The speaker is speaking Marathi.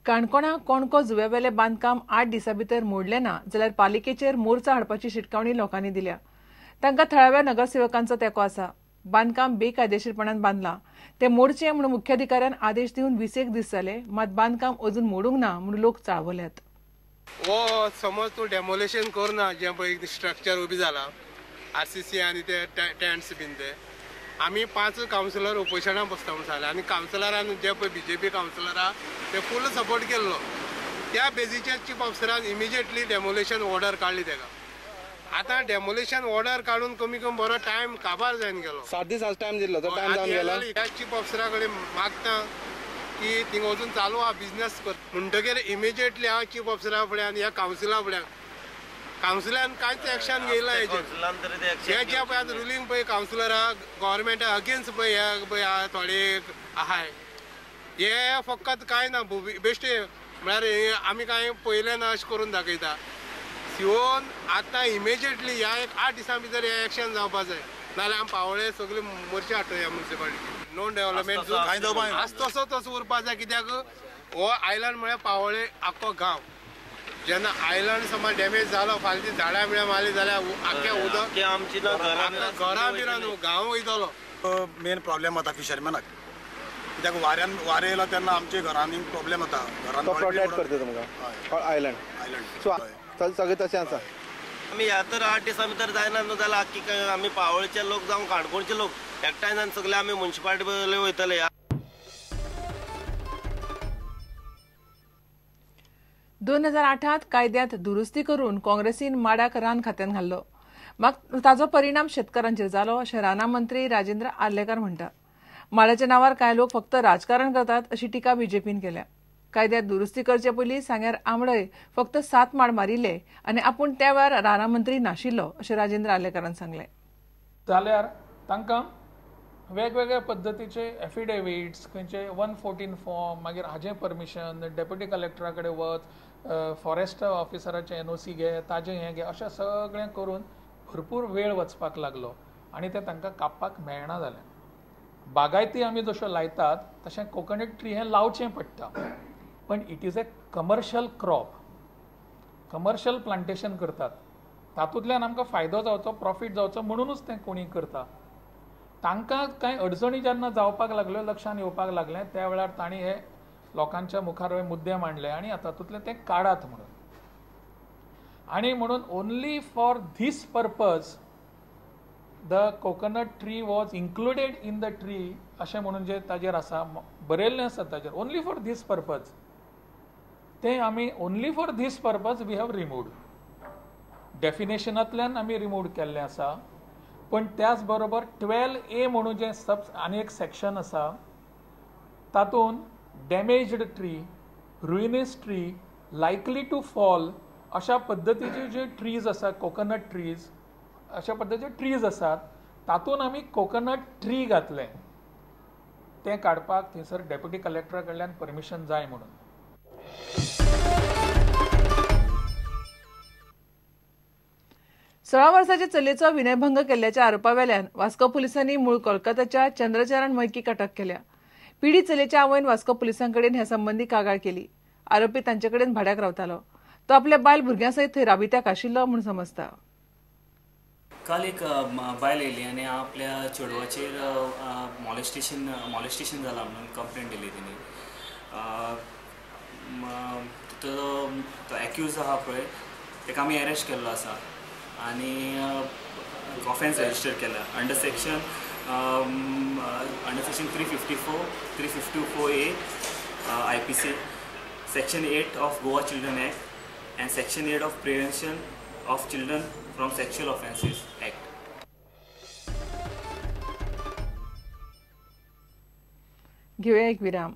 काणकोणा कोणको जुव्यावेले बांदकाम 8 दिसां भितर मोडलें ना जाल्यार पालिकेचेर मोर्चा हाडपाची शिटकावणी लोकांनी दिल्या। तांकां थळाव्या नगरसेवकांचो तेंको आसा। बांदकाम बेकायदेशीरपणान बांदलां ते मोडचें म्हूण मुख्याधिकाऱ्यान आदेश दिवन 20 दीस जाले, मात बांदकाम अजून मोडूंक ना म्हूण लोक चाळवल्यात। वो समज तूं डेमोलेशन करना जें पळय स्ट्रक्चर उबी जाला आरसीसी आनी ते टेंट्स बीन ते आमी 5 कावन्सिलर ओपोजिशनाक बसता म्हूण सांगलें आनी कावन्सिलरान जे पळय बीजेपी कावन्सिलर आहा ते फूल सपोर्ट केल्लो। त्या बेजीचेर चीफ ऑफिसरान इमिजिएटली डेमोलेशन ऑर्डर काडली तेका। आतां डेमोलेशन ऑर्डर काडून कमी कमी बरो टायम काबार जावन गेलो। 7 दीस टायम दिल्लो तो टायम जावन गेलो। चीफ ऑफिसरा कडेन मागता की थिंग अजून चालू आहा बिझनेस कर म्हणटकीर इमिजिएटली हांव चीफ ऑफिसरा फुड्यान आनी ह्या कावन्सिला फुड्यान कावन्सिलान कांयच एक्शन घेयला हेजेर जे पळय आतां रुलींग पळय कावन्सिलर आहा गव्हर्मेंटा अगेन्स्ट पळय हे पळय थोडे आहाय हे फकत कांय ना बेश्टे म्हळ्यार आमी कांय पयलें ना अशें करून दाखयता। सिओन आतां इमिजिएटली ह्या 8 दिसां भितर हे एक्शन जावपा जाय, नाल्यार आमी पावळे सगळे मोर्चे हाडटले म्युनिसिपालिटी। नो डेव्हलपमेंट तसो तसो उरपा जाय, कित्याक हो आयलंड म्हळ्यार पावळे आख्खो गांव। जेन्ना आयलंड समज डॅमेज जालो फाल्यां झाडां बिडां मारली जाल्यार आख्खें उदक आमची घरां बिरां न्हू गांव वयतलो। मेन प्रॉब्लेम जाता फिशरमॅनाक, कित्याक वारें येयलो तेन्ना आमच्या घरांनी प्रॉब्लेम जाता। प्रोटेक्ट करता तुमकां आयलंड सो सगळें तशें आसा। आमी ह्या तर 8 दिसां भितर जायना न्हू जाल्यार आख्खी आमी पावळेचे लोक जावं काणकोणचे लोक एकठांय जावन सगळे आमी म्युनिसिपालिटी वयतले। 2008 कायद्यांत दुरुस्ती करून काँग्रेसीन माडाक रान खात्यान घाल्लो, मात ताचो परिणाम शेतकारांचेर जालो अशें राना मंत्री राजेंद्र आर्लेकर म्हणटा। माडाच्या नांवार कांय लोक फक्त राजकारण करतात अशी टिका बीजेपीन केल्या। कायद्यांत दुरुस्ती करचे पयलीं सांग्यार आमळय फक्त 7 माड मारिल्ले आनी आपूण त्या वेळार राना मंत्री नाशिल्लो अशें राजेंद्र आर्लेकरान सांगलें। जाल्यार तांकां वेगवेगळ्या पद्दतीचे एफिडेविट्स खंयचे 114 फॉर्म मागीर हाजें परमिशन डेप्युटी कलेक्टरा कडेन वच फॉरेस्ट ऑफिसराचें एनओसी घे ताजें हें घे अशें सगळें करून भरपूर वेळ वचपाक लागलो आनी तें तांकां कापपाक मेळना जालें। बागायती आमी जश्यो लायतात तशें कोकोनट ट्री हें लावचें पडटा, पण it is a commercial crop, commercial plantation करतात, तातूंतल्यान आमकां फायदो जावचो प्रॉफीट जावचो म्हणूनच तें कोणी करता। तांकां कांय अडचणी जेन्ना जावपाक लागल्यो लक्षांत येवपाक लागलें त्या वेळार तांणी हे लोकांच्या मुखार हे मुद्दे मांडले आनी तातूंतले ते काडात म्हणून। आनी म्हणून only for this purpose the coconut tree was included in the tree अशें म्हणून जे ताजेर आसा बरयल्लें आसा ताजेर ओन्ली फॉर धीस पर्पज तें आमी only for this purpose we have removed. डेफिनेशनांतल्यान आमी रिमूव केल्लें आसा, पण त्याच बरोबर 12A म्हणून जे आनी एक सेक्शन आसा तातूंत damaged tree, ruinous tree, likely to fall अशा पद्दतीचे जे ट्रीज आसा कोकोनट ट्रीज अशा पद्दतीचे ट्रीज आसात तातूंत आमी कोकोनट ट्री घातलें, तें काडपाक थंयसर डेप्युटी कलेक्टरा कडल्यान परमिशन जाय म्हणून। सोळा वर्सांच्या चलयेचो विनयभंग केल्ल्याच्या आरोपावेल्यान वास्को पुलिसांनी मूळ कोलकाताच्या चंद्रचरण मैकीक अटक केल्या। पिडीत चलयेच्या आवयन वास्को पुलिसांकडेन ह्या संबंधी कागाळ केली। आरोपी तांचे कडेन भाड्याक रावतालो, तो आपल्या बायल भुरग्यां सयत थंय राबित्याक आशिल्लो म्हूण समजता। काल एक बायल येयली आनी आपल्या चेडवाचेर मॉलेस्टेशन जाला म्हणून कंप्लेंट दिली तिणी। तो एक्यूज आहा पळय तेका आमी अरेस्ट केल्लो आसा आनी ऑफेन्स रजिस्टर केला under section 354, 354A IPC, Section 8 of Goa Children Act and Section 8 of Prevention of Children from Sexual Offences Act. घेऊया एक विराम।